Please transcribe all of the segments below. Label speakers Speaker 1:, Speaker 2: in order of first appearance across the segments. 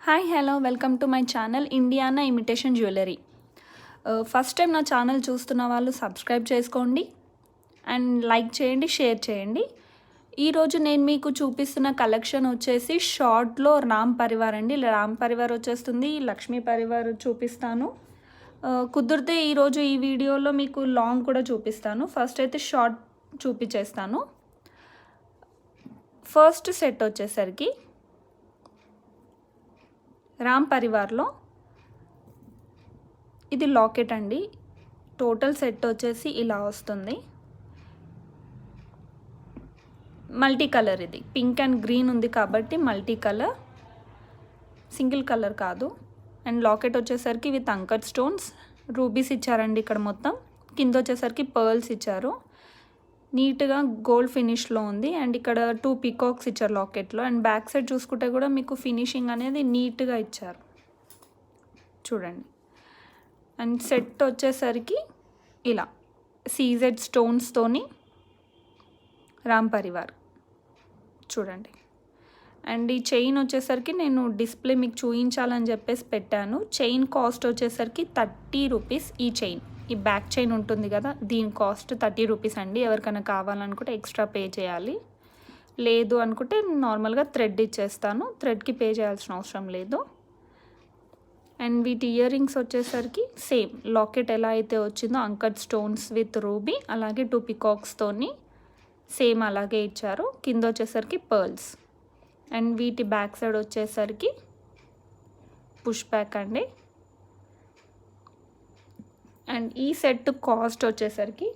Speaker 1: Hi hello welcome to my channel Indiana imitation jewellery. First time నా channel చూస్తున్న వాళ్ళు subscribe చేసుకోండి and like చేయండి, షేర్ చేయండి. ఈరోజు నేను మీకు చూపిస్తున్న కలెక్షన్ వచ్చేసి షార్ట్లో రామ్ పరివార్ అండి. రామ్ పరివార్ వచ్చేస్తుంది, లక్ష్మీ పరివార్ చూపిస్తాను. కుదిరితే ఈరోజు ఈ వీడియోలో మీకు లాంగ్ కూడా చూపిస్తాను. ఫస్ట్ అయితే షార్ట్ చూపించేస్తాను. ఫస్ట్ సెట్ వచ్చేసరికి రామ్ పరివార్లో ఇది లాకెట్ అండి. టోటల్ సెట్ వచ్చేసి ఇలా వస్తుంది. మల్టీ కలర్, ఇది పింక్ అండ్ గ్రీన్ ఉంది కాబట్టి మల్టీ కలర్, సింగిల్ కలర్ కాదు. అండ్ లాకెట్ వచ్చేసరికి విత్ అంకర్ స్టోన్స్, రూబీస్ ఇచ్చారండి ఇక్కడ మొత్తం. కింద వచ్చేసరికి పర్ల్స్ ఇచ్చారు. నీట్గా గోల్డ్ ఫినిష్లో ఉంది. అండ్ ఇక్కడ 2 పీకాక్స్ ఇచ్చారు లాకెట్లో. అండ్ బ్యాక్ సైడ్ చూసుకుంటే కూడా మీకు ఫినిషింగ్ అనేది నీట్గా ఇచ్చారు చూడండి. అండ్ సెట్ వచ్చేసరికి ఇలా సీజెడ్ స్టోన్స్తోని రామ్ పరివార్ చూడండి. అండ్ ఈ చైన్ వచ్చేసరికి నేను డిస్ప్లే మీకు చూపించాలని చెప్పేసి పెట్టాను. చైన్ కాస్ట్ వచ్చేసరికి 30 రూపీస్. ఈ చైన్, ఈ బ్యాక్ చైన్ ఉంటుంది కదా, దీని కాస్ట్ 30 రూపీస్ అండి. ఎవరికైనా కావాలనుకుంటే ఎక్స్ట్రా పే చేయాలి, లేదు అనుకుంటే నార్మల్గా థ్రెడ్ ఇచ్చేస్తాను. థ్రెడ్కి పే చేయాల్సిన అవసరం లేదు. అండ్ వీటి ఇయర్ రింగ్స్ వచ్చేసరికి సేమ్ లాకెట్ ఎలా అయితే వచ్చిందో అంకర్ స్టోన్స్ విత్ రూబీ, అలాగే 2 పికాక్స్తోని సేమ్ అలాగే ఇచ్చారు. కింద వచ్చేసరికి పర్ల్స్. అండ్ వీటి బ్యాక్ సైడ్ వచ్చేసరికి పుష్ బ్యాక్ అండి. అండ్ ఈ సెట్ కాస్ట్ వచ్చేసరికి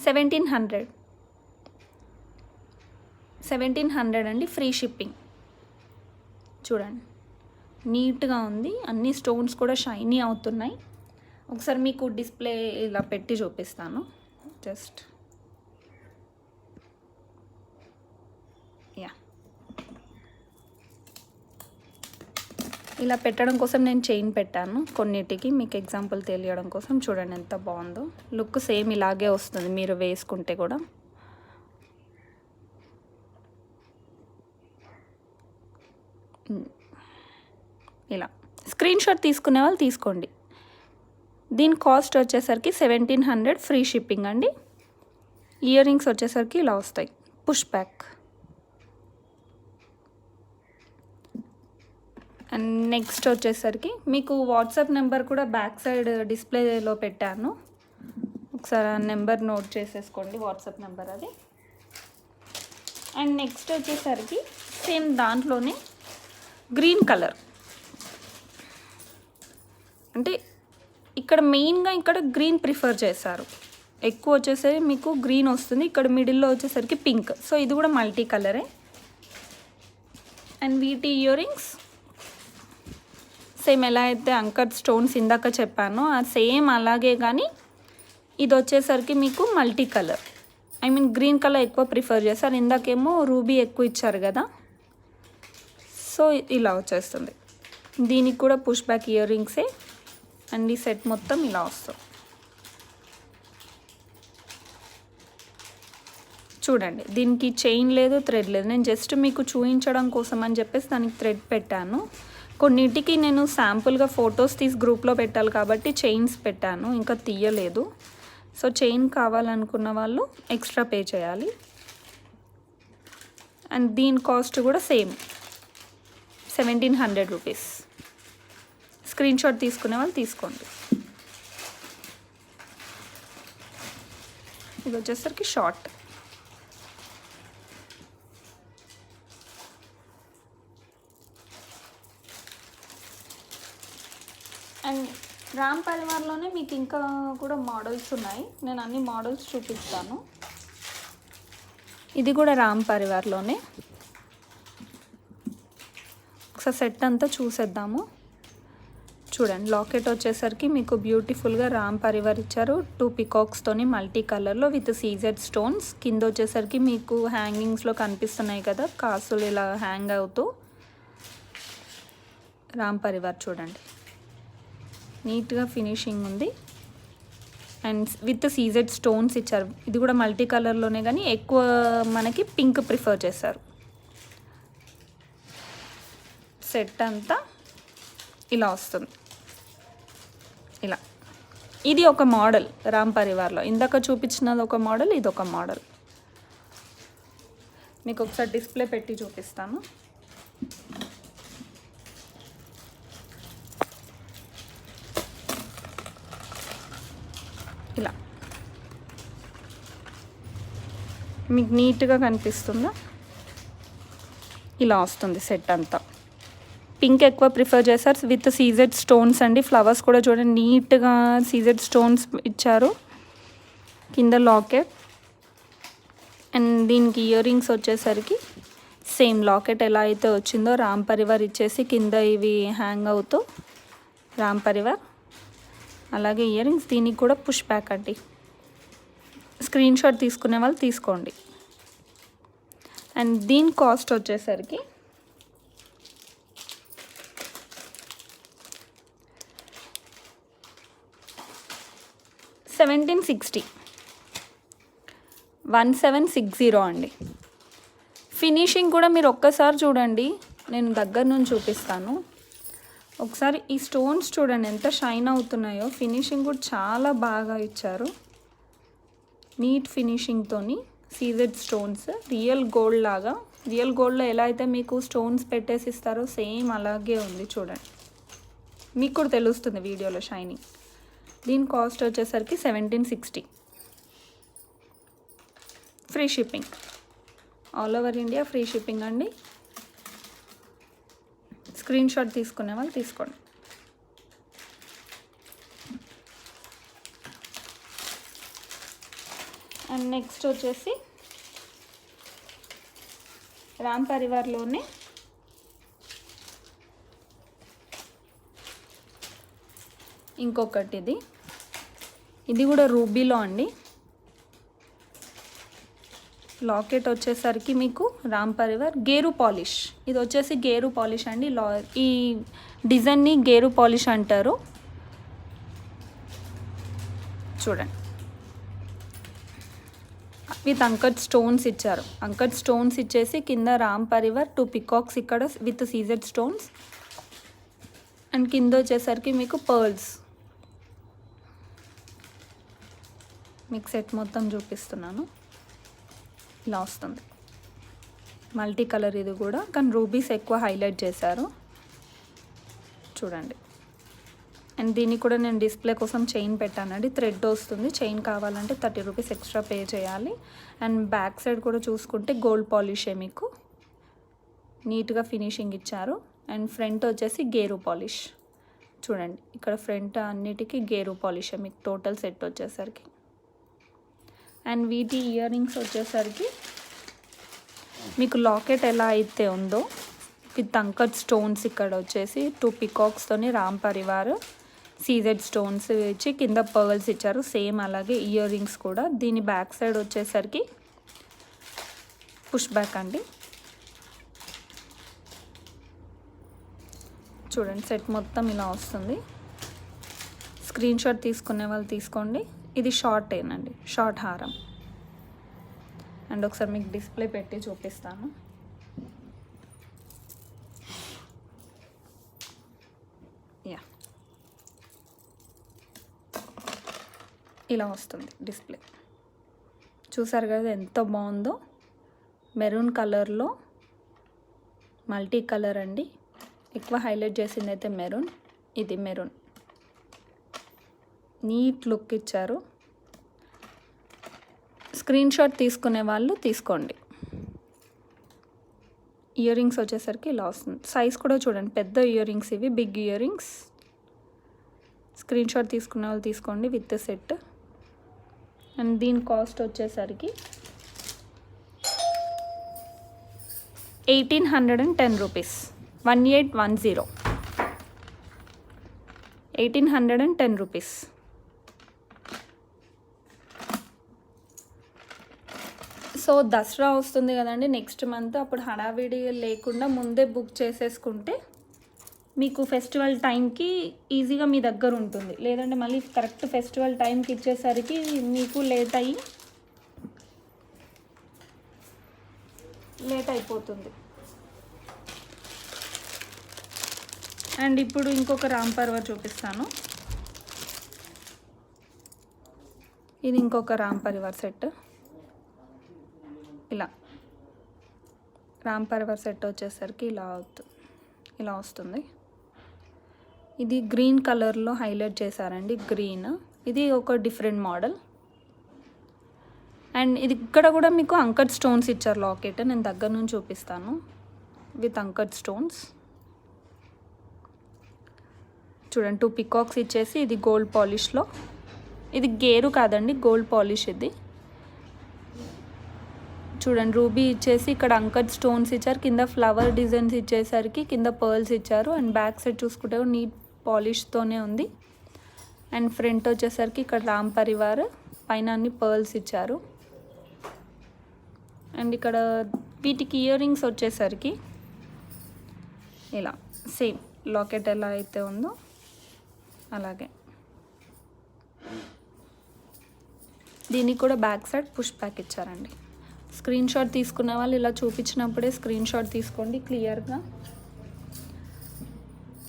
Speaker 1: 1700 అండి, ఫ్రీ షిప్పింగ్. చూడండి నీట్గా ఉంది, అన్ని స్టోన్స్ కూడా షైనీ అవుతున్నాయి. ఒకసారి మీకు డిస్ప్లే ఇలా పెట్టి చూపిస్తాను. జస్ట్ యా, ఇలా పెట్టడం కోసం నేను చైన్ పెట్టాను కొన్నిటికి, మీకు ఎగ్జాంపుల్ తెలియడం కోసం. చూడండి ఎంత బాగుందో, లుక్ సేమ్ ఇలాగే వస్తుంది మీరు వేసుకుంటే కూడా. ఇలా స్క్రీన్ షాట్ తీసుకునే వాళ్ళు తీసుకోండి. దీని కాస్ట్ వచ్చేసరికి 1700, ఫ్రీ షిప్పింగ్ అండి. ఇయర్ రింగ్స్ వచ్చేసరికి ఇలా వస్తాయి, పుష్ బ్యాక్. అండ్ నెక్స్ట్ వచ్చేసరికి మీకు వాట్సాప్ నెంబర్ కూడా బ్యాక్ సైడ్ డిస్ప్లేలో పెట్టాను. ఒకసారి ఆ నెంబర్ నోట్ చేసేసుకోండి, వాట్సాప్ నెంబర్ అది. అండ్ నెక్స్ట్ వచ్చేసరికి సేమ్ దాంట్లోనే గ్రీన్ కలర్, అంటే ఇక్కడ మెయిన్గా ఇక్కడ గ్రీన్ ప్రిఫర్ చేశారు. ఎక్కువ వచ్చేసరికి మీకు గ్రీన్ వస్తుంది, ఇక్కడ మిడిల్లో వచ్చేసరికి పింక్. సో ఇది కూడా మల్టీ కలరే. అండ్ వీటి ఇయర్ రింగ్స్ సేమ్ ఎలా అయితే అంకర్ స్టోన్స్ ఇందాక చెప్పానో ఆ సేమ్ అలాగే, కానీ ఇది వచ్చేసరికి మీకు multi colour, I mean green colour ఎక్కువ ప్రిఫర్ చేస్తారు. ఇందాకేమో రూబీ ఎక్కువ ఇచ్చారు కదా, సో ఇలా వచ్చేస్తుంది. దీనికి కూడా పుష్ బ్యాక్ ఇయర్ రింగ్సే. అండ్ ఈ సెట్ మొత్తం ఇలా వస్తుంది చూడండి. దీనికి చైన్ లేదు, థ్రెడ్ లేదు. నేను జస్ట్ మీకు చూపించడం కోసం అని చెప్పేసి దానికి థ్రెడ్ పెట్టాను. కొన్నిటికి నేను శాంపుల్గా ఫొటోస్ తీసి గ్రూప్లో పెట్టాలి కాబట్టి చైన్స్ పెట్టాను, ఇంకా తీయలేదు. సో చైన్ కావాలనుకున్న వాళ్ళు ఎక్స్ట్రా పే చేయాలి. అండ్ దీని కాస్ట్ కూడా సేమ్ 1700 రూపీస్. స్క్రీన్ షాట్ తీసుకునే వాళ్ళు తీసుకోండి. ఇది వచ్చేసరికి షార్ట్. అండ్ రామ్ పరివార్లోనే మీకు ఇంకా కూడా మోడల్స్ ఉన్నాయి, నేను అన్ని మోడల్స్ చూపిస్తాను. ఇది కూడా రామ్ పరివార్లోనే. ఒకసారి సెట్ అంతా చూసేద్దాము. చూడండి లాకెట్ వచ్చేసరికి మీకు బ్యూటిఫుల్గా రామ్ పరివార్ ఇచ్చారు. 2 పికాక్స్తోని మల్టీ కలర్లో విత్ సీజెడ్ స్టోన్స్. కింద వచ్చేసరికి మీకు హ్యాంగింగ్స్లో కనిపిస్తున్నాయి కదా కాసులు, ఇలా హ్యాంగ్ అవుతూ రామ్ పరివార్ చూడండి నీట్గా ఫినిషింగ్ ఉంది. అండ్ విత్ సీజెడ్ స్టోన్స్ ఇచ్చారు. ఇది కూడా మల్టీ కలర్లోనే, కానీ ఎక్కువ మనకి పింక్ ప్రిఫర్ చేస్తారు. సెట్ అంతా ఇలా వస్తుంది. ఇలా ఇది ఒక మోడల్ రామ్ పరివార్లో. ఇందాక చూపించినది ఒక మోడల్, ఇది ఒక మోడల్. మీకు ఒకసారి డిస్ప్లే పెట్టి చూపిస్తాను. ఇలా మీకు నీట్గా కనిపిస్తుందా? ఇలా వస్తుంది సెట్ అంతా. పింక్ ఎక్కువ ప్రిఫర్ చేస్తారు విత్ సీజెడ్ స్టోన్స్ అండి. ఫ్లవర్స్ కూడా చూడండి నీట్గా సీజెడ్ స్టోన్స్ ఇచ్చారు. కింద లాకెట్ అండ్ దీనికి ఇయర్ రింగ్స్ వచ్చేసరికి సేమ్ లాకెట్ ఎలా అయితే వచ్చిందో రామ్ పరివార్ ఇచ్చేసి కింద ఇవి హ్యాంగ్ అవుతూ రామ్ పరివార్. అలాగే ఇయర్ రింగ్స్, దీనికి కూడా పుష్ బ్యాక్ అండి. స్క్రీన్ షాట్ తీసుకునే వాళ్ళు తీసుకోండి. అండ్ దీని కాస్ట్ వచ్చేసరికి $1760 1760 అండి. ఫినిషింగ్ కూడా మీరు ఒక్కసారి చూడండి, నేను దగ్గర నుంచి చూపిస్తాను. ఒకసారి ఈ స్టోన్స్ చూడండి ఎంత షైన్ అవుతున్నాయో. ఫినిషింగ్ కూడా చాలా బాగా ఇచ్చారు. నీట్ ఫినిషింగ్తోని సీజెడ్ స్టోన్స్, రియల్ గోల్డ్ లాగా. రియల్ గోల్డ్లో ఎలా అయితే మీకు స్టోన్స్ పెట్టేసి ఇస్తారో సేమ్ అలాగే ఉంది చూడండి. మీకు కూడా తెలుస్తుంది వీడియోలో షైనింగ్. దీని కాస్ట్ వచ్చేసరికి 1760. Free shipping, all over India free shipping అండి. స్క్రీన్ షాట్ తీసుకునే వాళ్ళు తీసుకోండి. అండ్ నెక్స్ట్ వచ్చేసి రామ్ పరివార్లోనే ఇంకొకటి, ఇది కూడా రూబీలో అండి. లాకెట్ వచ్చేసరికి మీకు రామ్ పరివార్ గేరు పాలిష్. ఇది వచ్చేసి గేరు పాలిష్ అండి. ఈ డిజైన్ని గేరు పాలిష్ అంటారు. చూడండి విత్ అంకట్ స్టోన్స్ ఇచ్చారు. అంకట్ స్టోన్స్ ఇచ్చేసి కింద రామ్ పరివార్ 2 పికాక్స్ ఇక్కడ విత్ సీజెడ్ స్టోన్స్. అండ్ కింద వచ్చేసరికి మీకు పర్ల్స్. మీకు సెట్ మొత్తం చూపిస్తున్నాను. ఇలా వస్తుంది మల్టీ కలర్. ఇది కూడా కానీ రూబీస్ ఎక్కువ హైలైట్ చేశారు చూడండి. అండ్ దీనికి కూడా నేను డిస్ప్లే కోసం చైన్ పెట్టానండి. థ్రెడ్ వస్తుంది. చైన్ కావాలంటే ₹30 ఎక్స్ట్రా పే చేయాలి. అండ్ బ్యాక్ సైడ్ కూడా చూసుకుంటే గోల్డ్ పాలిషే, మీకు నీట్గా ఫినిషింగ్ ఇచ్చారు. అండ్ ఫ్రంట్ వచ్చేసి గేరు పాలిష్. చూడండి ఇక్కడ ఫ్రంట్ అన్నిటికీ గేరు పాలిషే మీకు టోటల్ సెట్ వచ్చేసరికి. అండ్ వీటి ఇయర్ రింగ్స్ వచ్చేసరికి మీకు లాకెట్ ఎలా అయితే ఉందో విత్ అంకట్ స్టోన్స్ ఇక్కడ వచ్చేసి 2 పికాక్స్తోని రామ్ పరివార్ సీజెడ్ స్టోన్స్ ఇచ్చి కింద పర్ల్స్ ఇచ్చారు. సేమ్ అలాగే ఇయర్ రింగ్స్ కూడా. దీని బ్యాక్ సైడ్ వచ్చేసరికి పుష్ బ్యాక్ అండి. చూడండి సెట్ మొత్తం ఇలా వస్తుంది. స్క్రీన్ షాట్ తీసుకునే వాళ్ళు తీసుకోండి. ఇది షార్ట్ ఏనండి, షార్ట్ హారం. అండ్ ఒకసారి మీకు డిస్ప్లే పెట్టి చూపిస్తాను. యా ఇలా వస్తుంది డిస్ప్లే. చూసారు కదా ఎంత బాగుందో. మెరూన్ కలర్లో మల్టీ కలర్ అండి. ఎక్కువ హైలైట్ చేసింది అయితే మెరూన్. ఇది మెరూన్. నీట్ లుక్ ఇచ్చారు. స్క్రీన్ షాట్ తీసుకునే వాళ్ళు తీసుకోండి. ఇయర్ రింగ్స్ వచ్చేసరికి ఇలా వస్తుంది. సైజ్ కూడా చూడండి, పెద్ద ఇయర్ రింగ్స్ ఇవి, big earrings. Screenshot తీసుకునే వాళ్ళు తీసుకోండి విత్ సెట్. అండ్ దీని కాస్ట్ వచ్చేసరికి ₹1810. 1810 ₹1810. సో దసరా వస్తుంది కదండి నెక్స్ట్ మంత్. అప్పుడు హడావిడి లేకుండా ముందే బుక్ చేసేసుకుంటే మీకు ఫెస్టివల్ టైంకి ఈజీగా మీ దగ్గర ఉంటుంది. లేదంటే మళ్ళీ కరెక్ట్ ఫెస్టివల్ టైంకి ఇచ్చేసరికి మీకు లేట్ అయిపోతుంది. అండ్ ఇప్పుడు ఇంకొక రామ్ పర్వర్ చూపిస్తాను. ఇది ఇంకొక రామ్ పరివార్ సెట్. ఇలా రామ్ పరివార్ సెట్ వచ్చేసరికి ఇలా వస్తుంది. ఇది గ్రీన్ కలర్లో హైలైట్ చేశారండి, గ్రీన్. ఇది ఒక డిఫరెంట్ మోడల్. అండ్ ఇది ఇక్కడ కూడా మీకు అంకట్ స్టోన్స్ ఇచ్చారు లాకెట్. నేను దగ్గర నుంచి చూపిస్తాను. విత్ అంకట్ స్టోన్స్ చూడండి. 2 పికాక్స్ ఇచ్చేసి ఇది గోల్డ్ పాలిష్లో. ఇది గేరు కాదండి, గోల్డ్ పాలిష్. ఇది చూడండి, రూబీ ఇచ్చేసి ఇక్కడ అంకట్ స్టోన్స్ ఇచ్చారు. కింద ఫ్లవర్ డిజైన్స్ ఇచ్చేసరికి కింద పర్ల్స్ ఇచ్చారు. అండ్ బ్యాక్ సైడ్ చూసుకుంటే నీట్ పాలిష్తోనే ఉంది. అండ్ ఫ్రంట్ వచ్చేసరికి ఇక్కడ రామ్ పరివార్, పైన అన్ని పర్ల్స్ ఇచ్చారు. అండ్ ఇక్కడ వీటికి ఇయర్ రింగ్స్ వచ్చేసరికి ఇలా సేమ్ లాకెట్ ఎలా అయితే ఉందో అలాగే. దీనికి కూడా బ్యాక్ సైడ్ పుష్ బ్యాక్ ఇచ్చారండి. స్క్రీన్ షాట్ తీసుకునే వాళ్ళు ఇలా చూపించినప్పుడే స్క్రీన్ షాట్ తీసుకోండి క్లియర్గా.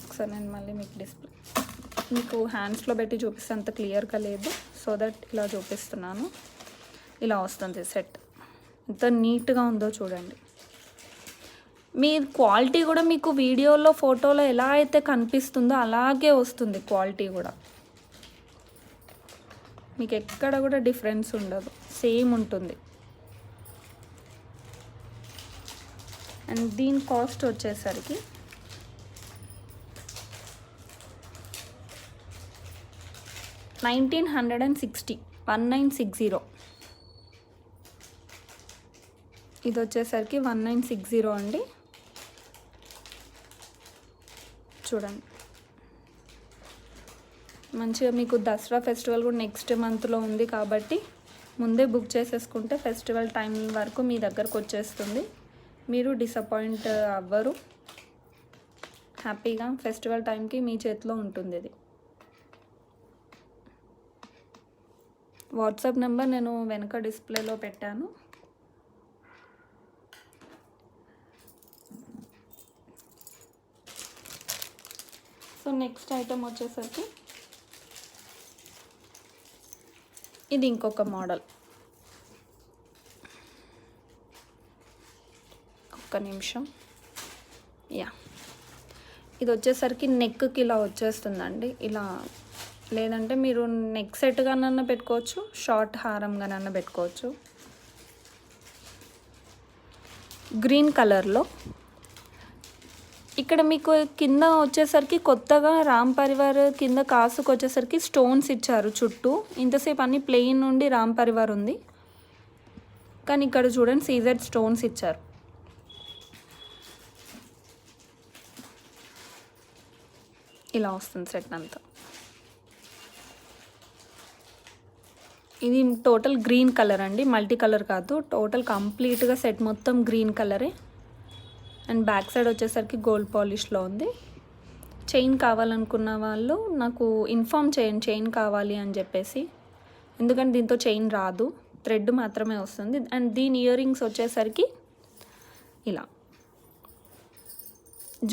Speaker 1: ఒకసారి నేను మళ్ళీ మీకు హ్యాండ్స్లో పెట్టి చూపిస్తే అంత క్లియర్గా లేదు, సో దట్ ఇలా చూపిస్తున్నాను. ఇలా వస్తుంది సెట్. ఎంత నీట్గా ఉందో చూడండి. మీ క్వాలిటీ కూడా మీకు వీడియోలో ఫోటోలో ఎలా అయితే కనిపిస్తుందో అలాగే వస్తుంది క్వాలిటీ కూడా. మీకు ఎక్కడ కూడా డిఫరెన్స్ ఉండదు, సేమ్ ఉంటుంది. అండ్ దీని కాస్ట్ వచ్చేసరికి $1960. ఇది వచ్చేసరికి 1960 అండి. చూడండి, మంచిగా మీకు దసరా ఫెస్టివల్ కూడా నెక్స్ట్ మంత్లో ఉంది కాబట్టి ముందే బుక్ చేసేసుకుంటే ఫెస్టివల్ టైం వరకు మీ దగ్గరకు వచ్చేస్తుంది. మీరు డిసప్పాయింట్ అవ్వరు. హ్యాపీగా ఫెస్టివల్ టైంకి మీ చేతిలో ఉంటుంది. ఇది వాట్సాప్ నెంబర్ నేను వెనక డిస్ప్లేలో పెట్టాను. సో నెక్స్ట్ ఐటమ్ వచ్చేసరికి ఇది ఇంకొక మోడల్. ఒక్క నిమిషం. ఇది వచ్చేసరికి నెక్కి ఇలా వచ్చేస్తుందండి. ఇలా లేదంటే మీరు నెక్ సెట్గానన్నా పెట్టుకోవచ్చు, షార్ట్ హారంగానన్నా పెట్టుకోవచ్చు. గ్రీన్ కలర్లో ఇక్కడ మీకు కింద వచ్చేసరికి కొత్తగా రామ్ పరివార్ కింద కాసుకు వచ్చేసరికి స్టోన్స్ ఇచ్చారు చుట్టూ. ఇంతసేపు అన్ని ప్లెయిన్ నుండి రామ్ పరివార్ ఉంది, కానీ ఇక్కడ చూడండి సీజెడ్ స్టోన్స్ ఇచ్చారు. ఇలా వస్తుంది సెట్ అంతా. ఇది టోటల్ గ్రీన్ కలర్ అండి, మల్టీ కలర్ కాదు. టోటల్ కంప్లీట్గా సెట్ మొత్తం గ్రీన్ కలరే. అండ్ బ్యాక్ సైడ్ వచ్చేసరికి గోల్డ్ పాలిష్లో ఉంది. చైన్ కావాలనుకున్న వాళ్ళు నాకు ఇన్ఫామ్ చేయండి చైన్ కావాలి అని చెప్పేసి, ఎందుకంటే దీంతో చైన్ రాదు, థ్రెడ్ మాత్రమే వస్తుంది. అండ్ దీని ఇయర్ రింగ్స్ వచ్చేసరికి ఇలా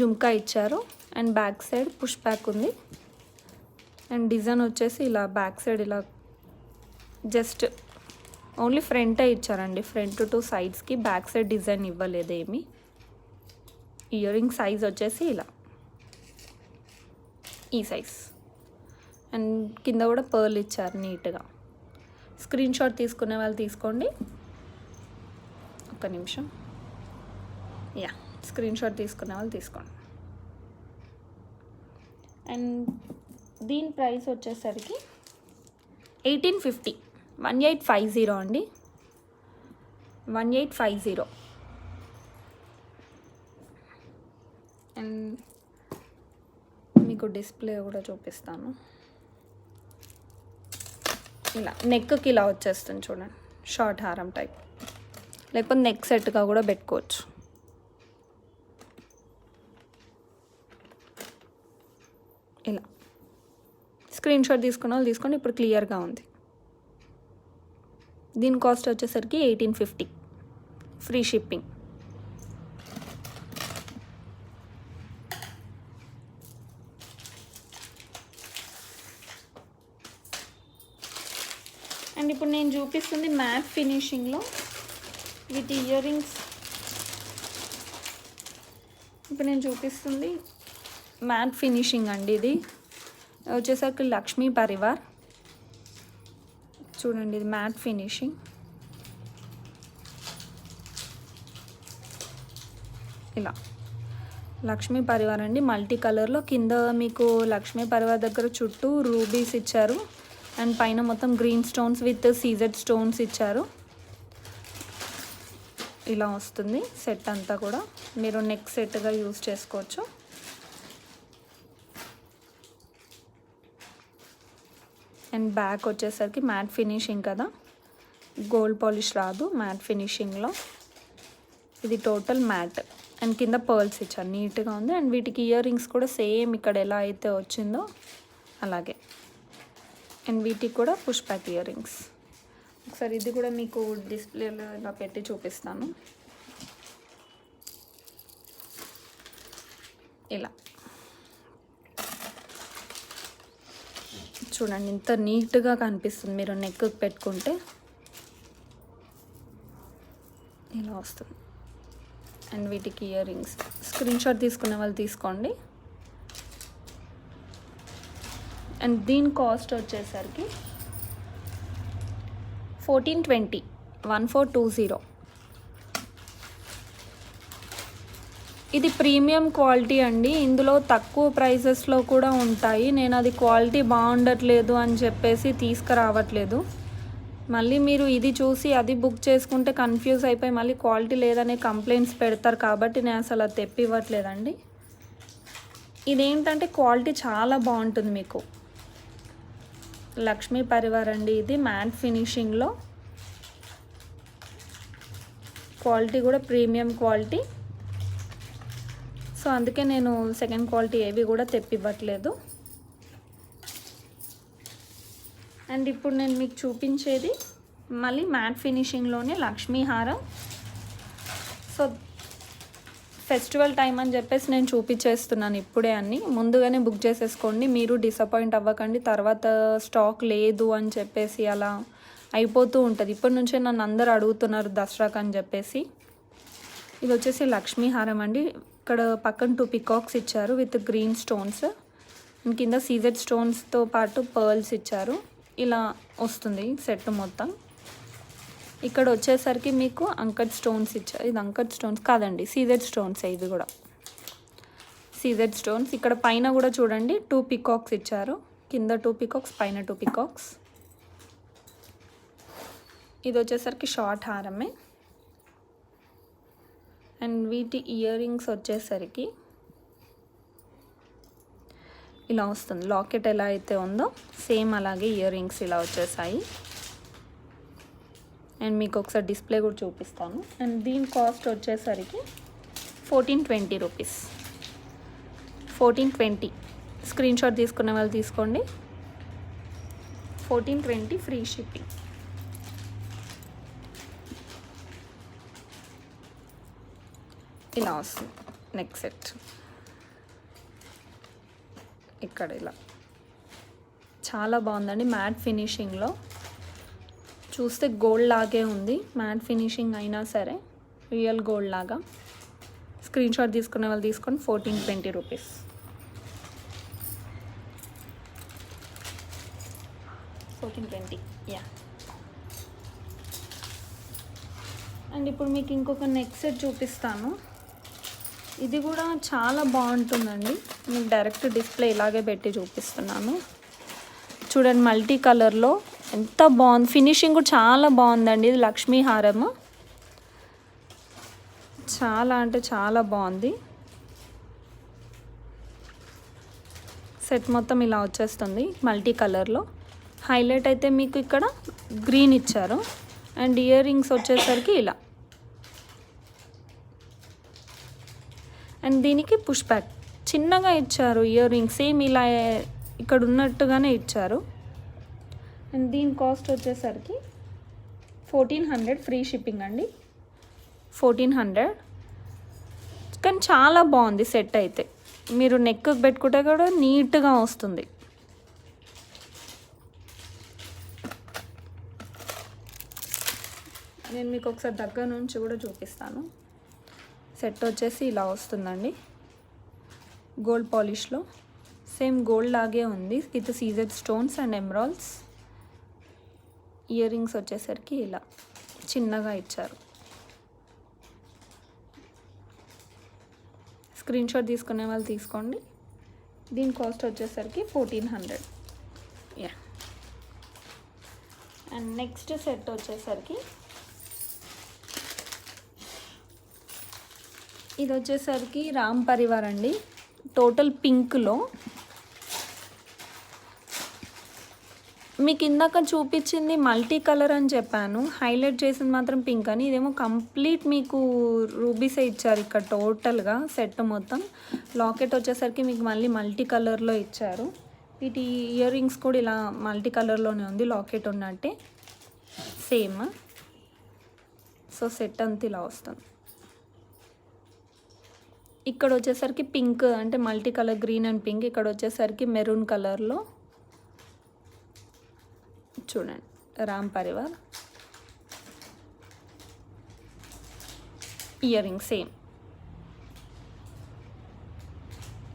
Speaker 1: జుమ్కా ఇచ్చారు. And back side push back ఉంది. అండ్ డిజైన్ వచ్చేసి ఇలా బ్యాక్ సైడ్ ఇలా జస్ట్ ఓన్లీ ఫ్రంటే ఇచ్చారండి. ఫ్రంట్ టు సైడ్స్కి, బ్యాక్ సైడ్ డిజైన్ ఇవ్వలేదు ఏమి. ఇయర్ రింగ్ సైజ్ వచ్చేసి ఇలా ఈ సైజ్. అండ్ కింద కూడా పర్ల్ ఇచ్చారు నీట్గా. స్క్రీన్ షాట్ తీసుకునే వాళ్ళు తీసుకోండి. ఒక్క నిమిషం. స్క్రీన్ షాట్ తీసుకునే వాళ్ళు తీసుకోండి. అండ్ దీని ప్రైస్ వచ్చేసరికి 1850, 1850 అండి, 1850. అండ్ మీకు డిస్ప్లే కూడా చూపిస్తాను. ఇలా నెక్కి ఇలా వచ్చేస్తుంది చూడండి, షార్ట్ హారం టైప్, లేకపోతే నెక్ సెట్గా కూడా పెట్టుకోవచ్చు. ఇలా స్క్రీన్ షాట్ తీసుకున్న వాళ్ళు తీసుకోండి. ఇప్పుడు క్లియర్గా ఉంది. దీని కాస్ట్ వచ్చేసరికి 1850 ఫ్రీ షిప్పింగ్. అండ్ ఇప్పుడు నేను చూపిస్తుంది మ్యాట్ ఫినిషింగ్లో విత్ ఇయర్ రింగ్స్. ఇప్పుడు నేను చూపిస్తుంది మ్యాట్ ఫినిషింగ్ అండి. ఇది వచ్చేసరికి లక్ష్మీ పరివార్. చూడండి, ఇది మ్యాట్ ఫినిషింగ్. ఇలా లక్ష్మీ పరివార్ అండి, మల్టీ కలర్లో. కింద మీకు లక్ష్మీ పరివార్ దగ్గర చుట్టూ రూబీస్ ఇచ్చారు అండ్ పైన మొత్తం green stones with CZ stones ఇచ్చారు. ఇలా వస్తుంది సెట్ అంతా కూడా. మీరు నెక్ సెట్గా యూజ్ చేసుకోవచ్చు. అండ్ బ్యాక్ వచ్చేసరికి మ్యాట్ ఫినిషింగ్ కదా, గోల్డ్ పాలిష్ రాదు మ్యాట్ ఫినిషింగ్లో. ఇది టోటల్ మ్యాట్ అండ్ కింద పర్ల్స్ ఇచ్చారు, నీట్గా ఉంది. అండ్ వీటికి ఇయర్ రింగ్స్ కూడా సేమ్ ఇక్కడ ఎలా అయితే వచ్చిందో అలాగే. అండ్ వీటికి కూడా పుష్ బ్యాక్ ఇయర్ రింగ్స్. ఒకసారి ఇది కూడా మీకు డిస్ప్లేలో ఇలా పెట్టి చూపిస్తాను. ఇలా చూడండి, ఇంత నీట్గా కనిపిస్తుంది. మీరు నెక్ పెట్టుకుంటే ఇలా వస్తుంది. అండ్ వీటికి ఇయర్ రింగ్స్. స్క్రీన్ షాట్ తీసుకునే వాళ్ళు తీసుకోండి. అండ్ దీని కాస్ట్ వచ్చేసరికి 1420 1420. ఇది ప్రీమియం క్వాలిటీ అండి. ఇందులో తక్కువ ప్రైజెస్లో కూడా ఉంటాయి. నేను అది క్వాలిటీ బాగుండట్లేదు అని చెప్పేసి తీసుకురావట్లేదు. మళ్ళీ మీరు ఇది చూసి అది బుక్ చేసుకుంటే కన్ఫ్యూజ్ అయిపోయి మళ్ళీ క్వాలిటీ లేదనే కంప్లైంట్స్ పెడతారు. కాబట్టి నేను అసలు అది తెప్పివ్వట్లేదండి. ఇదేంటంటే క్వాలిటీ చాలా బాగుంటుంది మీకు. లక్ష్మీ పరివార్ అండి, ఇది మ్యాట్ ఫినిషింగ్లో. క్వాలిటీ కూడా ప్రీమియం క్వాలిటీ. సో అందుకే నేను సెకండ్ క్వాలిటీ ఏవి కూడా తెప్పివ్వట్లేదు. అండ్ ఇప్పుడు నేను మీకు చూపించేది మళ్ళీ మ్యాట్ ఫినిషింగ్లోనే లక్ష్మీ హారం. సో ఫెస్టివల్ టైం అని చెప్పేసి నేను చూపించేస్తున్నాను ఇప్పుడే అన్నీ. ముందుగానే బుక్ చేసేసుకోండి, మీరు డిసప్పాయింట్ అవ్వకండి. తర్వాత స్టాక్ లేదు అని చెప్పేసి అలా అయిపోతూ ఉంటుంది. ఇప్పటి నుంచే నన్ను అందరు అడుగుతున్నారు దసరాకు అని చెప్పేసి. ఇది వచ్చేసి లక్ష్మీ హారం అండి. ఇక్కడ పక్కన 2 పికాక్స్ ఇచ్చారు విత్ గ్రీన్ స్టోన్స్. కింద సీజెడ్ స్టోన్స్తో పాటు పర్ల్స్ ఇచ్చారు. ఇలా వస్తుంది సెట్ మొత్తం. ఇక్కడ వచ్చేసరికి మీకు అంకట్ స్టోన్స్ ఇచ్చారు. ఇది అంకట్ స్టోన్స్ కాదండి, సీజెడ్ స్టోన్స్. ఇవి కూడా సీజెడ్ స్టోన్స్. ఇక్కడ పైన కూడా చూడండి 2 పికాక్స్ ఇచ్చారు. కింద 2 పికాక్స్, పైన 2 పికాక్స్. ఇది వచ్చేసరికి షార్ట్ హారమే. అండ్ వీటి ఇయర్ రింగ్స్ వచ్చేసరికి ఇలా వస్తుంది. లాకెట్ ఎలా అయితే ఉందో సేమ్ అలాగే ఇయర్ రింగ్స్ ఇలా వచ్చేసాయి. అండ్ మీకు ఒకసారి డిస్ప్లే కూడా చూపిస్తాను. అండ్ దీని కాస్ట్ వచ్చేసరికి 1420 రూపీస్. 1420. స్క్రీన్ షాట్ తీసుకునే వాళ్ళు తీసుకోండి. 1420 ఫ్రీ షిప్పింగ్. ఇలా వస్తుంది నెక్ సెట్. ఇక్కడ ఇలా చాలా బాగుందండి. మ్యాట్ ఫినిషింగ్లో చూస్తే గోల్డ్ లాగే ఉంది. మ్యాట్ ఫినిషింగ్ అయినా సరే రియల్ గోల్డ్ లాగా. స్క్రీన్ షాట్ తీసుకునే వాళ్ళు తీసుకొని 1420 రూపీస్. యా. అండ్ ఇప్పుడు మీకు ఇంకొక నెక్ సెట్ చూపిస్తాను. ఇది కూడా చాలా బాగుంటుందండి. మీకు డైరెక్ట్ డిస్ప్లే ఇలాగే పెట్టి చూపిస్తున్నాను. చూడండి, మల్టీ కలర్లో ఎంత బాగుంది. ఫినిషింగ్ కూడా చాలా బాగుందండి. ఇది లక్ష్మీ హారము. చాలా అంటే చాలా బాగుంది. సెట్ మొత్తం ఇలా వచ్చేస్తుంది మల్టీ కలర్లో. హైలైట్ అయితే మీకు ఇక్కడ గ్రీన్ ఇచ్చారు. అండ్ ఇయర్ రింగ్స్ వచ్చేసరికి ఇలా. అండ్ దీనికి పుష్ బ్యాక్ చిన్నగా ఇచ్చారు ఇయర్ రింగ్స్, సేమ్ ఇలా ఇక్కడ ఉన్నట్టుగానే ఇచ్చారు. అండ్ దీని కాస్ట్ వచ్చేసరికి 1400 ఫ్రీ షిప్పింగ్ అండి. 1400. కానీ చాలా బాగుంది సెట్ అయితే. మీరు నెక్ పెట్టుకుంటే కూడా నీట్గా వస్తుంది. నేను మీకు ఒకసారి దగ్గర నుంచి కూడా చూపిస్తాను. సెట్ వచ్చేసి ఇలా వస్తుందండి, గోల్డ్ పాలిష్లో. సేమ్ గోల్డ్ లాగే ఉంది with CZ stones and emeralds. Year rings వచ్చేసరికి ఇలా చిన్నగా ఇచ్చారు. స్క్రీన్ షాట్ తీసుకునే వాళ్ళు తీసుకోండి. దీని కాస్ట్ వచ్చేసరికి 1400. యా. అండ్ నెక్స్ట్ సెట్ వచ్చేసరికి ఇది వచ్చేసరికి రామ్ పరివార్ అండి, టోటల్ పింక్లో. మీకు ఇందాక చూపించింది మల్టీ కలర్ అని చెప్పాను, హైలైట్ చేసింది మాత్రం పింక్ అని. ఇదేమో కంప్లీట్ మీకు రూబీసే ఇచ్చారు ఇక్కడ టోటల్గా సెట్ మొత్తం. లాకెట్ వచ్చేసరికి మీకు మళ్ళీ మల్టీ కలర్లో ఇచ్చారు. వీటి ఇయర్ రింగ్స్ కూడా ఇలా మల్టీ కలర్లోనే ఉంది, లాకెట్ ఉన్నట్టే సేమ్. సో సెట్ అంతా ఇలా వస్తుంది. ఇక్కడ వచ్చేసరికి పింక్ అంటే multi colour, green and pink. ఇక్కడ వచ్చేసరికి మెరూన్ కలర్లో చూడండి Ram Parivar ear ring same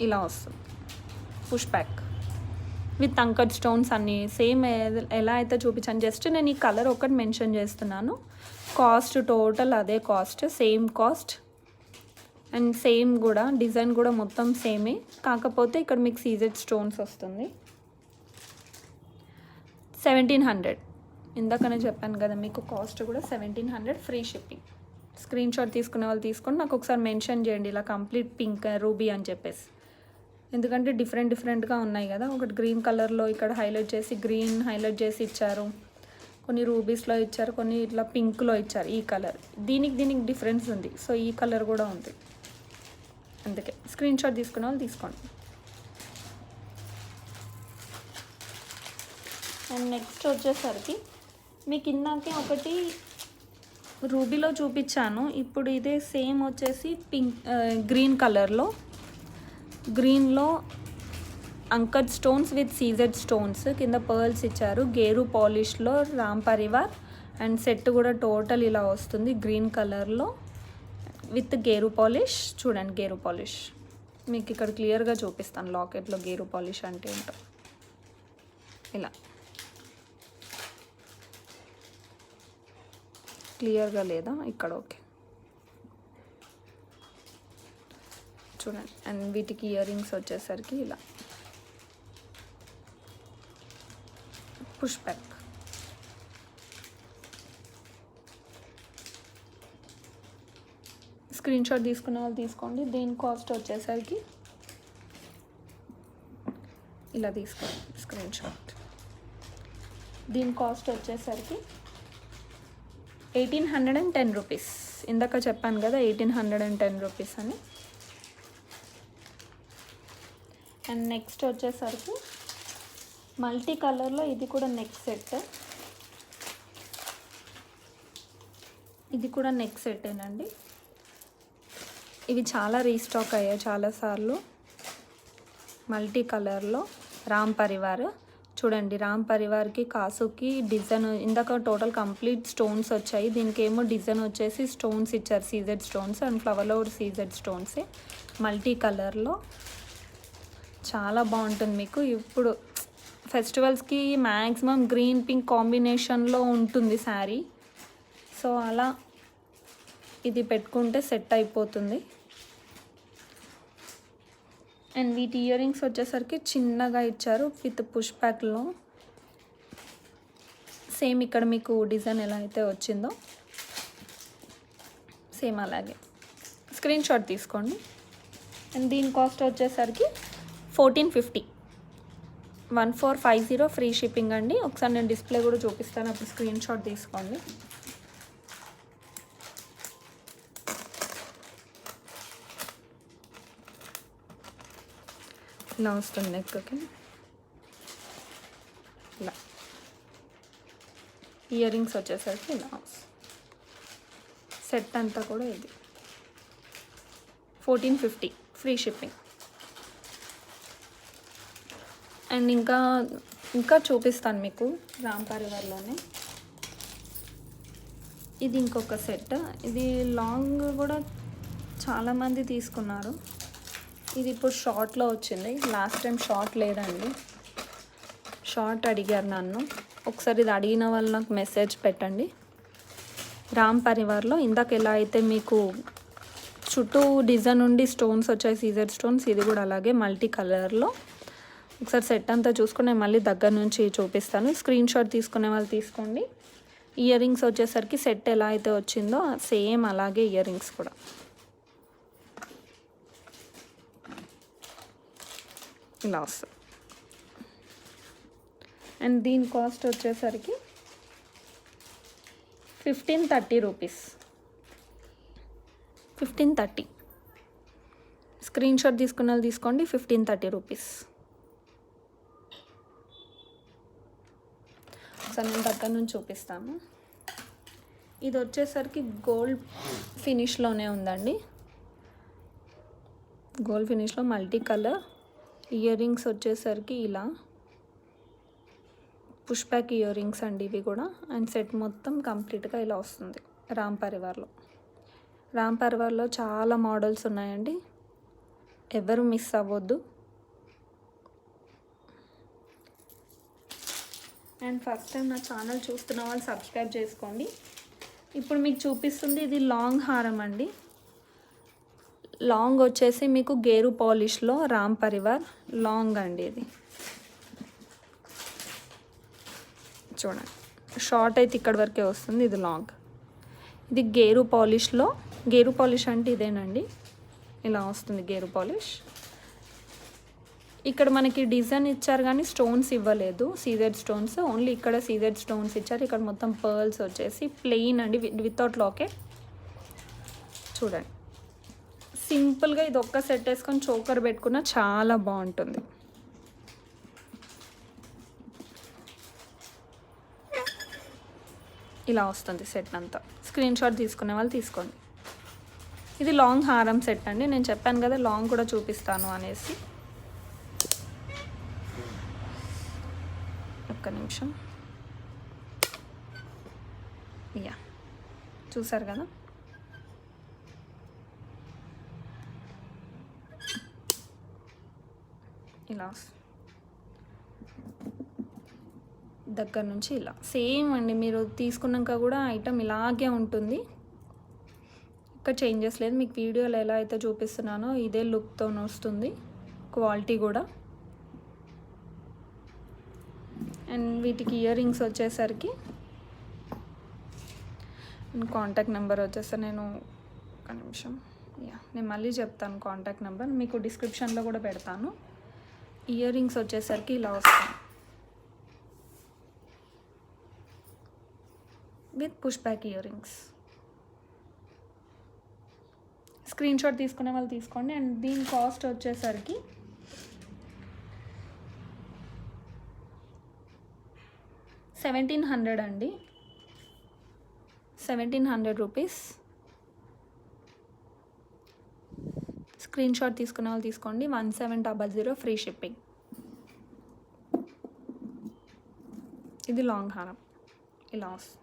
Speaker 1: ఇలా వస్తుంది. పుష్ బ్యాక్ విత్ అంకడ్ స్టోన్స్ అన్నీ సేమ్ ఎలా అయితే చూపించాను. జస్ట్ నేను ఈ కలర్ ఒకటి మెన్షన్ చేస్తున్నాను. కాస్ట్ టోటల్ అదే cost, same cost. And same కూడా డిజైన్ కూడా మొత్తం సేమే, కాకపోతే ఇక్కడ మీకు సీజెడ్ స్టోన్స్ వస్తుంది. 1700. ఇందాకనే చెప్పాను కదా మీకు కాస్ట్ కూడా 1700 ఫ్రీ షిప్పింగ్. స్క్రీన్ షాట్ తీసుకునే వాళ్ళు తీసుకొని నాకు ఒకసారి మెన్షన్ చేయండి ఇలా కంప్లీట్ పింక్ రూబీ అని చెప్పేసి. ఎందుకంటే డిఫరెంట్గా ఉన్నాయి కదా. ఒకటి గ్రీన్ కలర్లో ఇక్కడ హైలైట్ చేసి గ్రీన్ హైలైట్ చేసి ఇచ్చారు, కొన్ని రూబీస్లో ఇచ్చారు, కొన్ని ఇట్లా పింక్లో ఇచ్చారు. ఈ కలర్ దీనికి డిఫరెన్స్ ఉంది. సో ఈ కలర్ కూడా ఉంది, అందుకే స్క్రీన్ షాట్ తీసుకునే వాళ్ళు తీసుకోండి. అండ్ నెక్స్ట్ వచ్చేసరికి మీకు ఇందాకే ఒకటి రూబీలో చూపించాను, ఇప్పుడు ఇదే సేమ్ వచ్చేసి పింక్ గ్రీన్ కలర్లో. గ్రీన్లో uncut stones with CZ stones, కింద పర్ల్స్ ఇచ్చారు. గేరు పాలిష్లో రామ్ పరివార్. అండ్ సెట్ కూడా టోటల్ ఇలా వస్తుంది గ్రీన్ కలర్లో విత్ గేరు పాలిష్. చూడండి గేరు పాలిష్ మీకు ఇక్కడ క్లియర్గా చూపిస్తాను. లాకెట్లో గేరు పాలిష్ అంటే ఏంటో. ఇలా క్లియర్గా లేదా ఇక్కడ? ఓకే చూడండి. అండ్ వీటికి ఇయర్ రింగ్స్ వచ్చేసరికి ఇలా పుష్ బ్యాక్. స్క్రీన్ షాట్ తీసుకునే వాళ్ళు తీసుకోండి. దీని కాస్ట్ వచ్చేసరికి ఇలా తీసుకోండి స్క్రీన్ షాట్. దీని కాస్ట్ వచ్చేసరికి 1810 రూపీస్. ఇందాక చెప్పాను కదా 1810 రూపీస్ అని. అండ్ నెక్స్ట్ వచ్చేసరికి మల్టీ కలర్లో ఇది కూడా నెక్ సెట్. ఇది కూడా నెక్ సెట్టేనండి. ఇవి చాలా రీస్టాక్ అయ్యాయి చాలాసార్లు. మల్టీ కలర్లో రామ్ పరివార్. చూడండి రామ్ పరివార్కి కాసుకి డిజైన్ ఇందాక టోటల్ కంప్లీట్ స్టోన్స్ వచ్చాయి. దీనికి ఏమో డిజైన్ వచ్చేసి స్టోన్స్ ఇచ్చారు, సీజెడ్ స్టోన్స్. అండ్ ఫ్లవర్లో సీజెడ్ స్టోన్సే మల్టీ కలర్లో. చాలా బాగుంటుంది మీకు. ఇప్పుడు ఫెస్టివల్స్కి మ్యాక్సిమం గ్రీన్ పింక్ కాంబినేషన్లో ఉంటుంది శారీ. సో అలా ఇది పెట్టుకుంటే సెట్ అయిపోతుంది. అండ్ వీటి ఇయర్ రింగ్స్ వచ్చేసరికి చిన్నగా ఇచ్చారు విత్ పుష్ బ్యాక్లో. సేమ్ ఇక్కడ మీకు డిజైన్ ఎలా అయితే వచ్చిందో సేమ్ అలాగే. స్క్రీన్ షాట్ తీసుకోండి. అండ్ దీని కాస్ట్ వచ్చేసరికి 1450. 1450 ఫ్రీ షిప్పింగ్ అండి. ఒకసారి నేను డిస్ప్లే కూడా చూపిస్తాను, అప్పుడు స్క్రీన్ షాట్ తీసుకోండి. ఇలా వస్తుంది నెక్కి. ఇలా ఇయర్ రింగ్స్ వచ్చేసరికి ఇలా వస్తుంది. సెట్ అంతా కూడా ఇది 1450 ఫ్రీ షిప్పింగ్. అండ్ ఇంకా చూపిస్తాను మీకు రామ్ పరివార్లోనే. ఇది ఇంకొక సెట్. ఇది లాంగ్ కూడా చాలామంది తీసుకున్నారు. ఇది ఇప్పుడు షార్ట్లో వచ్చింది. లాస్ట్ టైం షార్ట్ లేదండి, షార్ట్ అడిగారు నన్ను. ఒకసారి ఇది అడిగిన వాళ్ళు నాకు మెసేజ్ పెట్టండి. రామ్ పరివార్లో ఇందాక ఎలా అయితే మీకు చుట్టూ డిజైన్ ఉండి స్టోన్స్ వచ్చాయి, సీజర్ స్టోన్స్, ఇది కూడా అలాగే మల్టీ కలర్లో. ఒకసారి సెట్ అంతా చూసుకుని నేను మళ్ళీ దగ్గర నుంచి చూపిస్తాను. స్క్రీన్ షాట్ తీసుకునే వాళ్ళు తీసుకోండి. ఇయర్ రింగ్స్ వచ్చేసరికి సెట్ ఎలా అయితే వచ్చిందో సేమ్ అలాగే ఇయర్ రింగ్స్ కూడా. ఇలా వస్తుంది. అండ్ దీని కాస్ట్ వచ్చేసరికి 1530 రూపీస్. 1530. స్క్రీన్ షాట్ తీసుకున్న వాళ్ళు తీసుకోండి. 1530 రూపీస్. సో నేను దగ్గర నుంచి చూపిస్తాను. ఇది వచ్చేసరికి గోల్డ్ ఫినిష్లోనే ఉందండి. గోల్డ్ ఫినిష్లో మల్టీ కలర్ ఇయర్ రింగ్స్ వచ్చేసరికి ఇలా పుష్ బ్యాక్ ఇయర్ రింగ్స్ అండి ఇవి కూడా. అండ్ సెట్ మొత్తం కంప్లీట్గా ఇలా వస్తుంది. రామ్ పరివార్లో చాలా మోడల్స్ ఉన్నాయండి, ఎవరు మిస్ అవ్వద్దు. అండ్ ఫస్ట్ టైం నా ఛానల్ చూస్తున్న వాళ్ళు సబ్స్క్రైబ్ చేసుకోండి. ఇప్పుడు మీకు చూపిస్తుంది ఇది లాంగ్ హారం అండి. లాంగ్ వచ్చేసి మీకు గేరు పాలిష్లో రామ్ పరివార్ లాంగ్ అండి. ఇది చూడండి, షార్ట్ అయితే ఇక్కడ వరకే వస్తుంది, ఇది లాంగ్. ఇది గేరు పాలిష్లో, గేరు పాలిష్ అంటే ఇదేనండి, ఇలా వస్తుంది గేరు పాలిష్. ఇక్కడ మనకి డిజైన్ ఇచ్చారు కానీ స్టోన్స్ ఇవ్వలేదు, సీజెడ్ స్టోన్స్ ఓన్లీ. ఇక్కడ సీజెడ్ స్టోన్స్ ఇచ్చారు. ఇక్కడ మొత్తం పర్ల్స్ వచ్చేసి ప్లెయిన్ అండి, వితౌట్ లాకెట్. చూడండి, సింపుల్గా ఇది ఒక్క సెట్ వేసుకొని చోకర్ పెట్టుకున్న చాలా బాగుంటుంది. ఇలా వస్తుంది సెట్ అంతా. స్క్రీన్ షాట్ తీసుకునే వాళ్ళు తీసుకోండి. ఇది లాంగ్ హారం సెట్ అండి. నేను చెప్పాను కదా లాంగ్ కూడా చూపిస్తాను అనేసి. ఒక్క నిమిషం. యా, చూసారు కదా, ఇలా దగ్గర నుంచి ఇలా సేమ్ అండి. మీరు తీసుకున్నాక కూడా ఐటమ్ ఇలాగే ఉంటుంది, ఇక్కడ చేంజెస్ లేదు. మీకు వీడియోలో ఎలా అయితే చూపిస్తున్నానో ఇదే లుక్తో వస్తుంది, క్వాలిటీ కూడా. అండ్ వీటికి ఇయర్ రింగ్స్ వచ్చేసరికి కాంటాక్ట్ నెంబర్ వచ్చేసి నేను ఒక నిమిషం, నేను మళ్ళీ చెప్తాను కాంటాక్ట్ నెంబర్, మీకు డిస్క్రిప్షన్లో కూడా పెడతాను. ఇయర్ రింగ్స్ వచ్చేసరికి ఇలా వస్తాయి with push back ear rings. Screenshot తీసుకునే వాళ్ళు తీసుకోండి. అండ్ దీని కాస్ట్ వచ్చేసరికి 1700 అండి, 1700 రూపీస్. స్క్రీన్ షాట్ తీసుకునే వాళ్ళు తీసుకోండి. 1700 ఫ్రీ షిప్పింగ్. ఇది లాంగ్ హారం ఇలా వస్తుంది.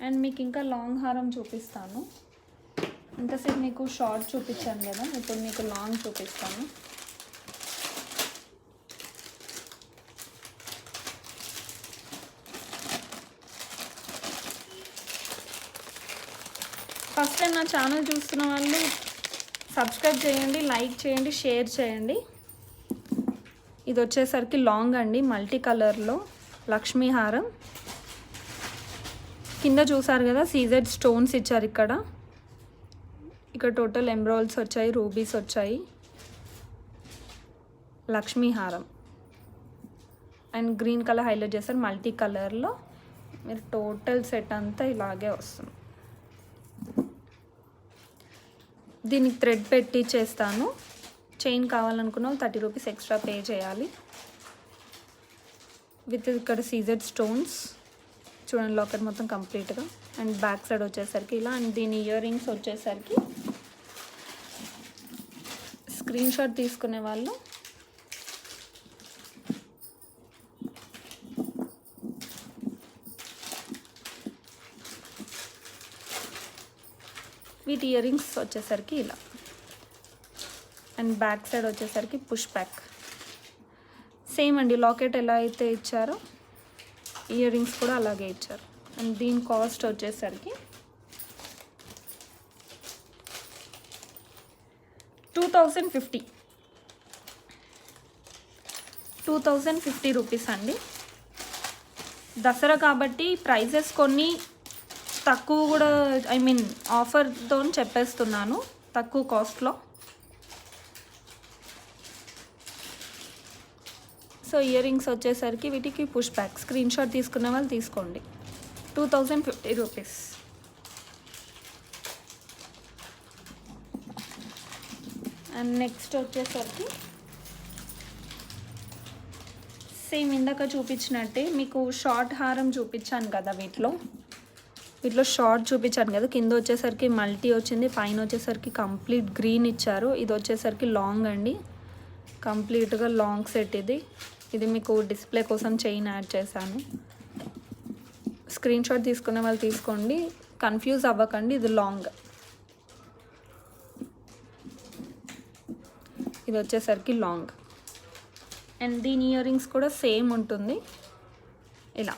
Speaker 1: అండ్ మీకు ఇంకా లాంగ్ హారం చూపిస్తాను. ఇంతసేపు మీకు షార్ట్ చూపించాను కదా, ఇప్పుడు మీకు లాంగ్ చూపిస్తాను. ఫస్ట్ టైం నా ఛానల్ చూస్తున్న వాళ్ళు సబ్స్క్రైబ్ చేయండి, లైక్ చేయండి, షేర్ చేయండి. ఇది వచ్చేసరికి లాంగ్ అండి, మల్టీ కలర్లో లక్ష్మీ హారం. కింద చూసారు కదా సీజెడ్ స్టోన్స్ ఇచ్చారు. ఇక్కడ టోటల్ ఎమరాల్డ్స్ వచ్చాయి, రూబీస్ వచ్చాయి. లక్ష్మీ హారం అండ్ గ్రీన్ కలర్ హైలైట్ చేస్తారు మల్టీ కలర్లో. మీరు టోటల్ సెట్ అంతా ఇలాగే వస్తుంది. దీనికి థ్రెడ్ పెట్టి చేస్తాను. చైన్ కావాలనుకున్న వాళ్ళు 30 రూపీస్ ఎక్స్ట్రా పే చేయాలి. విత్ ఇక్కడ సీజెడ్ స్టోన్స్ చూడండి, లాకెట్ మొత్తం కంప్లీట్గా. అండ్ బ్యాక్ సైడ్ వచ్చేసరికి ఇలా. అండ్ దీని ఇయర్ రింగ్స్ వచ్చేసరికి స్క్రీన్ షాట్ తీసుకునే వాళ్ళు వీటి ఇయర్ రింగ్స్ వచ్చేసరికి ఇలా. అండ్ బ్యాక్ సైడ్ వచ్చేసరికి పుష్ బ్యాక్. సేమ్ అండి, లాకెట్ ఎలా అయితే ఇచ్చారో ఇయర్ రింగ్స్ కూడా అలాగే ఇచ్చారు. అండ్ దీని కాస్ట్ వచ్చేసరికి 2050 రూపీస్ అండి. దసరా కాబట్టి ప్రైజెస్ కొన్ని తక్కువ కూడా, ఐ మీన్ ఆఫర్తో చెప్పేస్తున్నాను, తక్కువ కాస్ట్లో. సో ఇయర్ రింగ్స్ వచ్చేసరికి వీటికి పుష్ బ్యాక్. స్క్రీన్ షాట్ తీసుకునే వాళ్ళు తీసుకోండి. 2050 రూపీస్. అండ్ నెక్స్ట్ వచ్చేసరికి సేమ్ ఇందాక చూపించినట్టే మీకు షార్ట్ హారం చూపించాను కదా, వీటిలో షార్ట్ చూపించాను కదా. కింద వచ్చేసరికి మల్టీ వచ్చింది, పైన వచ్చేసరికి కంప్లీట్ గ్రీన్ ఇచ్చారు. ఇది వచ్చేసరికి లాంగ్ అండి, కంప్లీట్గా లాంగ్ సెట్. ఇది మీకు డిస్ప్లే కోసం చైన్ యాడ్ చేశాను. స్క్రీన్ షాట్ తీసుకునే వాళ్ళు తీసుకోండి, కన్ఫ్యూజ్ అవ్వకండి. ఇది లాంగ్, ఇది వచ్చేసరికి లాంగ్. అండ్ దీని ఇయర్ రింగ్స్ కూడా సేమ్ ఉంటుంది ఇలా.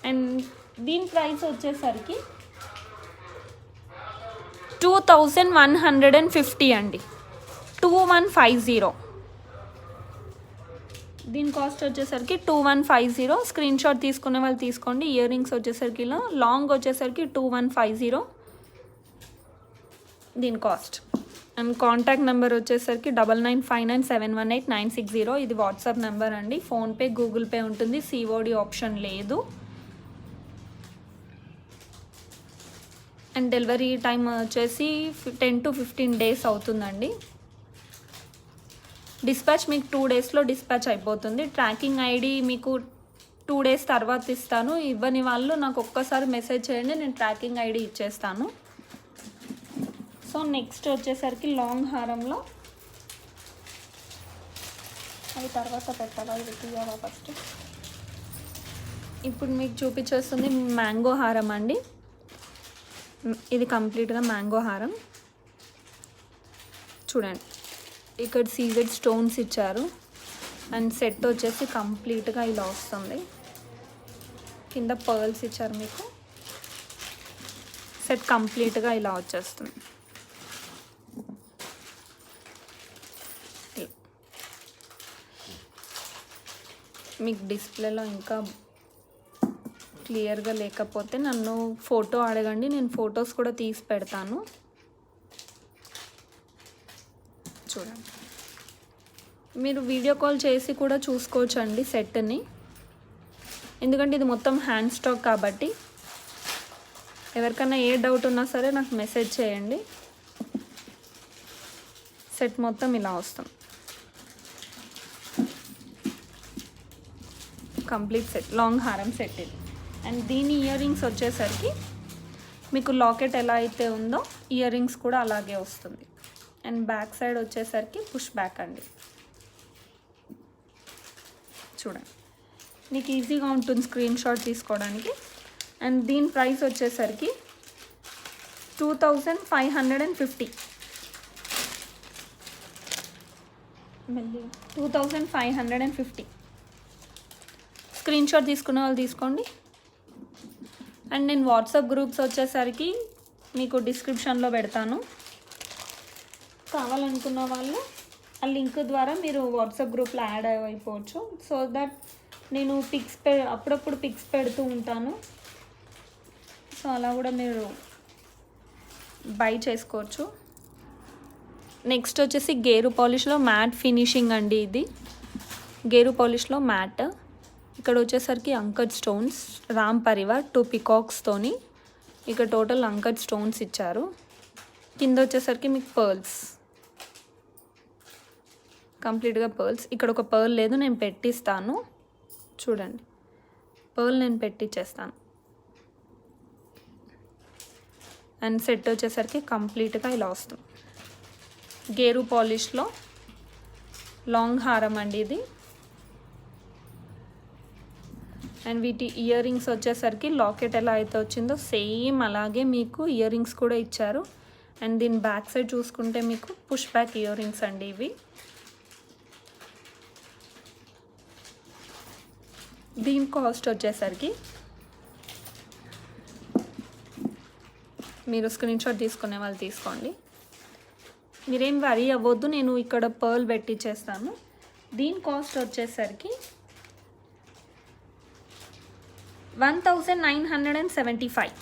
Speaker 1: అండ్ దీని ప్రైస్ వచ్చేసరికి 2150 అండి, 2150. దీని కాస్ట్ వచ్చేసరికి 2150. స్క్రీన్ షాట్ తీసుకునే వాళ్ళు తీసుకోండి. ఇయర్ రింగ్స్ వచ్చేసరికి ఇలా, లాంగ్ వచ్చేసరికి 2150 దీని కాస్ట్. అండ్ కాంటాక్ట్ నెంబర్ వచ్చేసరికి 9959718960. ఇది వాట్సాప్ నెంబర్ అండి. ఫోన్పే, గూగుల్ పే ఉంటుంది, సిఓడి ఆప్షన్ లేదు. అండ్ డెలివరీ టైం వచ్చేసి 10 to 15 days అవుతుందండి. డిస్పాచ్ మీకు 2 daysలో డిస్పాచ్ అయిపోతుంది. ట్రాకింగ్ ఐడి మీకు 2 days తర్వాత ఇస్తాను. ఇవ్వని వాళ్ళు నాకు ఒక్కసారి మెసేజ్ చేయండి, నేను ట్రాకింగ్ ఐడి ఇచ్చేస్తాను. సో నెక్స్ట్ వచ్చేసరికి లాంగ్ హారంలో అది తర్వాత పెట్టాలా, ఇది తీయాలా ఫస్ట్. ఇప్పుడు మీకు చూపించేస్తుంది మ్యాంగో హారం అండి. ఇది కంప్లీట్గా మ్యాంగో హారం చూడండి. ఇక్కడ సీజెడ్ స్టోన్స్ ఇచ్చారు. అండ్ సెట్ వచ్చేసి కంప్లీట్గా ఇలా వస్తుంది. కింద పర్ల్స్ ఇచ్చారు మీకు. సెట్ కంప్లీట్గా ఇలా వచ్చేస్తుంది. మీకు డిస్ప్లేలో ఇంకా క్లియర్గా లేకపోతే నన్ను ఫోటో అడగండి, నేను ఫొటోస్ కూడా తీసి పెడతాను. చూడండి, మీరు వీడియో కాల్ చేసి కూడా చూసుకోవచ్చండి సెట్ని, ఎందుకంటే ఇది మొత్తం హ్యాండ్ స్టాక్ కాబట్టి. ఎవరికైనా ఏ డౌట్ ఉన్నా సరే నాకు మెసేజ్ చేయండి. సెట్ మొత్తం ఇలా వస్తుంది, కంప్లీట్ సెట్, లాంగ్ హారం సెట్ ఇది. అండ్ దీని ఇయర్ రింగ్స్ వచ్చేసరికి మీకు లాకెట్ ఎలా అయితే ఉందో ఇయర్ రింగ్స్ కూడా అలాగే వస్తుంది. అండ్ బ్యాక్ సైడ్ వచ్చేసరికి పుష్ బ్యాక్ అండి. చూడండి, మీకు ఈజీగా ఉంటుంది స్క్రీన్ షాట్ తీసుకోవడానికి. అండ్ దీని ప్రైస్ వచ్చేసరికి 2550. 2550. స్క్రీన్ షాట్ తీసుకునే వాళ్ళు తీసుకోండి. అండ్ నేను వాట్సాప్ గ్రూప్స్ వచ్చేసరికి మీకు డిస్క్రిప్షన్లో పెడతాను. కావాలనుకున్న వాళ్ళు ఆ లింక్ ద్వారా మీరు వాట్సాప్ గ్రూప్లో యాడ్ అయిపోవచ్చు. సో దట్ నేను అప్పుడప్పుడు పిక్స్ పెడుతూ ఉంటాను. సో అలా కూడా మీరు బై చేసుకోవచ్చు. నెక్స్ట్ వచ్చేసి గేరు పాలిష్లో మ్యాట్ ఫినిషింగ్ అండి. ఇది గేరు పాలిష్లో మ్యాట్. ఇక్కడ వచ్చేసరికి అంకర్ స్టోన్స్, రామ్ పరివార్, 2 పికాక్స్తోని ఇక టోటల్ అంకట్ స్టోన్స్ ఇచ్చారు. కింద వచ్చేసరికి మీకు పర్ల్స్, కంప్లీట్గా పర్ల్స్. ఇక్కడ ఒక పర్ల్ లేదు, నేను పెట్టిస్తాను చూడండి. పర్ల్ నేను పెట్టిచ్చేస్తాను. అండ్ సెట్ వచ్చేసరికి కంప్లీట్గా ఇలా వస్తుంది. గేరు పాలిష్లో లాంగ్ హారం అండి ఇది. అండ్ వీటి ఇయర్ రింగ్స్ వచ్చేసరికి లాకెట్ ఎలా అయితే వచ్చిందో సేమ్ అలాగే మీకు ఇయర్ రింగ్స్ కూడా ఇచ్చారు. అండ్ దీని బ్యాక్ సైడ్ చూసుకుంటే మీకు పుష్ బ్యాక్ ఇయర్ రింగ్స్ అండి ఇవి. దీని కాస్ట్ వచ్చేసరికి మీరు స్క్రీన్ షాట్ తీసుకునే వాళ్ళు తీసుకోండి, మీరేం వరీ అవ్వద్దు, నేను ఇక్కడ పర్ల్ పెట్టిచ్చేస్తాను. దీని కాస్ట్ వచ్చేసరికి 1975,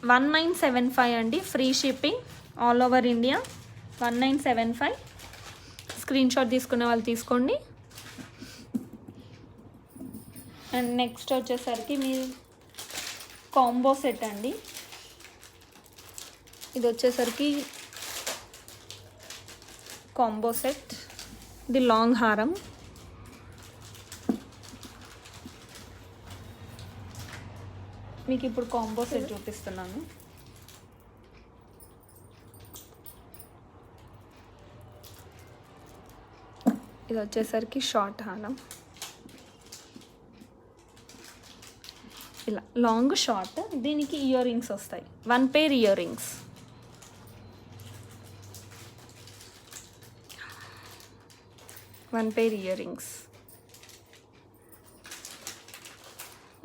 Speaker 1: 1975 అండి. Free shipping all over India 1975. Screen shot తీసుకునే వాళ్ళు తీసుకోండి. అండ్ నెక్స్ట్ వచ్చేసరికి మీ కాంబో సెట్ అండి. ఇది వచ్చేసరికి కాంబో సెట్, ఇది లాంగ్ హారం. మీకు ఇప్పుడు కాంబో సెట్ చూపిస్తున్నాను. ఇది వచ్చేసరికి షార్ట్ హారం, ఇలా లాంగ్ షార్ట్. దీనికి ఇయర్ రింగ్స్ వస్తాయి, 1 pair ఇయర్ రింగ్స్.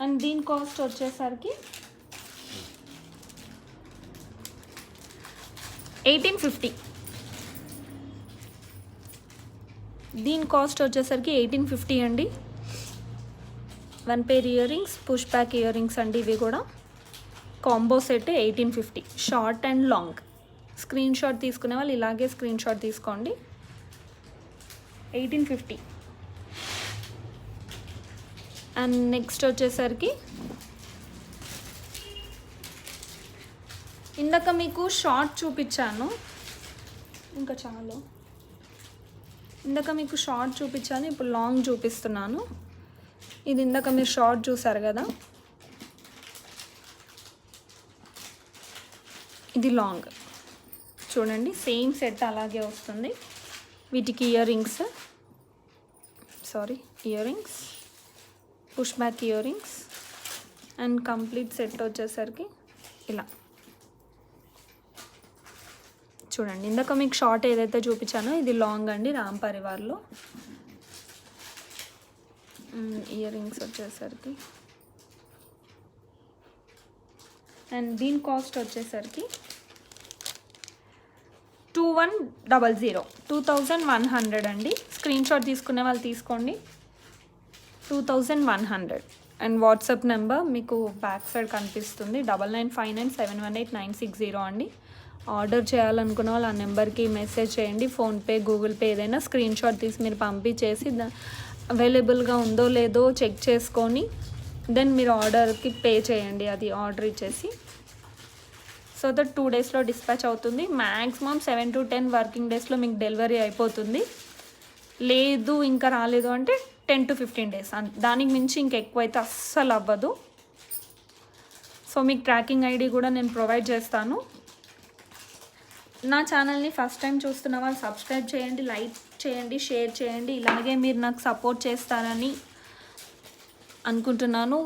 Speaker 1: అండ్ దీని కాస్ట్ వచ్చేసరికి 1850. దీని కాస్ట్ వచ్చేసరికి 1850 అండి. 1 pair ear rings, push back ear rings అండి ఇవి కూడా. Combo set 1850, short and long. Screen shot తీసుకునే వాళ్ళు ఇలాగే స్క్రీన్ షాట్ తీసుకోండి. 1850. అండ్ నెక్స్ట్ వచ్చేసరికి ఇందాక మీకు షార్ట్ చూపించాను, ఇంకా చాలు. ఇందాక మీకు షార్ట్ చూపించాను, ఇప్పుడు లాంగ్ చూపిస్తున్నాను. ఇది ఇందాక మీరు షార్ట్ చూసారు కదా, ఇది లాంగ్. చూడండి సేమ్ సెట్ అలాగే వస్తుంది. వీటికి ear rings, push back ear rings. And complete set వచ్చేసరికి ఇలా చూడండి. ఇందాక మీకు షార్ట్ ఏదైతే చూపించానో ఇది లాంగ్ అండి, రామ్ పరివార్లో. ఇయర్ రింగ్స్ వచ్చేసరికి అండ్ దీని కాస్ట్ వచ్చేసరికి 2100, 2100 అండి. స్క్రీన్ షాట్ తీసుకునే వాళ్ళు తీసుకోండి. 2100. అండ్ వాట్సాప్ నెంబర్ మీకు బ్యాక్ సైడ్ కనిపిస్తుంది, 9959971890 అండి. ఆర్డర్ చేయాలనుకున్న వాళ్ళు ఆ నెంబర్కి మెసేజ్ చేయండి. ఫోన్పే, గూగుల్ పే ఏదైనా స్క్రీన్ షాట్ తీసి మీరు పంపించేసి అవైలబుల్గా ఉందో లేదో చెక్ చేసుకొని దెన్ మీరు ఆర్డర్కి పే చేయండి, అది ఆర్డర్ ఇచ్చేసి. సో దట్ 2 daysలో డిస్పాచ్ అవుతుంది. మ్యాక్సిమం 7 to 10 వర్కింగ్ డేస్లో మీకు డెలివరీ అయిపోతుంది. లేదు ఇంకా రాలేదు అంటే 10 to 15 days, దానికి మించి ఇంకెక్కువైతే అస్సలు అవ్వదు. సో మీకు ట్రాకింగ్ ఐడి కూడా నేను ప్రొవైడ్ చేస్తాను. నా ఛానల్ని ఫస్ట్ టైం చూస్తున్న వాళ్ళు సబ్స్క్రైబ్ చేయండి, లైక్ చేయండి, షేర్ చేయండి. ఇలాగే మీరు నాకు సపోర్ట్ చేస్తారని అనుకుంటున్నాను.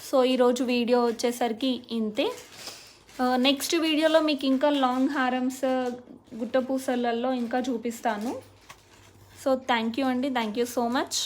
Speaker 1: సో ఈరోజు వీడియో వచ్చేసరికి ఇంతే. నెక్స్ట్ వీడియోలో మీకు ఇంకా లాంగ్ హారమ్స్, గుట్టపూసలలో ఇంకా చూపిస్తాను. సో థ్యాంక్ యూ అండి, థ్యాంక్ యూ సో మచ్.